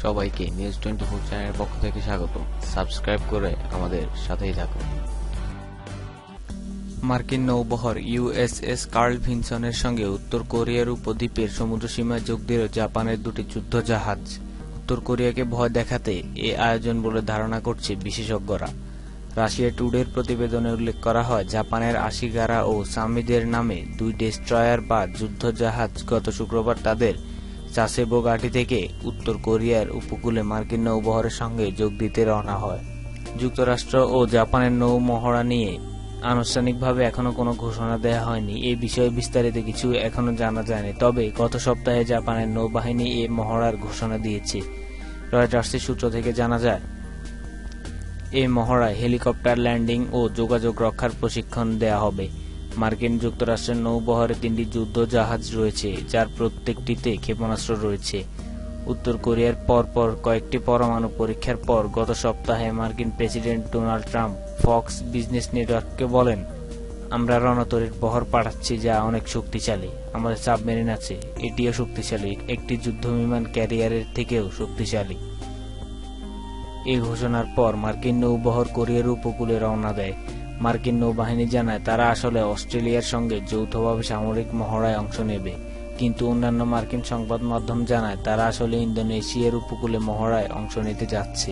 সবাইকে নিউজ 24 চ্যানেলের পক্ষ থেকে স্বাগত। সাবস্ক্রাইব করে আমাদের সাথেই থাকুন। মার্কিন নৌবহর ইউএসএস কার্ল ভিনসনের সঙ্গে উত্তর কোরিয়ার উপদ্বীপের সমুদ্রসীমায় যোগ দিল জাপানের দুটি যুদ্ধজাহাজ। উত্তর কোরিয়াকে ভয় দেখাতে এ আয়োজন বলে ধারণা করছে বিশেষজ্ঞরা। রাশিয়া টুডের প্রতিবেদনে উল্লেখ করা হয়, জাপানের আশিগারা ও সামিদের নামে দুই ডেস্ট্রয়ার বা যুদ্ধজাহাজ গত শুক্রবার তাদের চাসেবো ঘাঁটি থেকে উত্তর কোরিয়ার উপকূলে মার্কিন নৌবহরের সঙ্গে যোগ দিতে রওনা হয়। যুক্তরাষ্ট্র ও জাপানের নৌ মহড়া নিয়ে আনুষ্ঠানিকভাবে এখনো কোনো ঘোষণা দেওয়া হয়নি। এ বিষয়ে বিস্তারিত কিছু এখনো জানা যায়নি। তবে গত সপ্তাহে জাপানের নৌবাহিনী এ মহড়ার ঘোষণা দিয়েছে। রয়টার্সের সূত্র থেকে জানা যায়, এই মহড়ায় হেলিকপ্টার ল্যান্ডিং ও যোগাযোগ রক্ষার প্রশিক্ষণ দেয়া হবে। মার্কিন যুক্তরাষ্ট্রের নৌবহরে 3টি যুদ্ধ জাহাজ রয়েছে, যার প্রত্যেকটিতে ক্ষেপণাস্ত্র রয়েছে। উত্তর কোরিয়ার পরপর কয়েকটি পরমাণু পরীক্ষার পর গত সপ্তাহে মার্কিন president Donald Trump Fox business নেটওয়ার্ককে বলেন, আমরা রণতরীর বহর পাঠাচ্ছি যা অনেক শক্তিশালী। আমাদের সাবমেরিন আছে, এটিও শক্তিশালী, একটি যুদ্ধবিমান ক্যারিয়ারের থেকেও শক্তিশালী। এই ঘোষণার পর মার্কিন নৌবহর কোরিয়ার উপকূলে রওনা দেয়। মার্কিন নৌবাহিনী জানায়, তারা আসলে অস্ট্রেলিয়ার সঙ্গে যৌথভাবে সামরিক মহড়ায় অংশ নেবে, কিন্তু অন্যান্য মার্কিন সংবাদ মাধ্যম জানায় তারা আসলে ইন্দোনেশিয়ার উপকূলে মহড়ায় অংশ নিতে যাচ্ছে।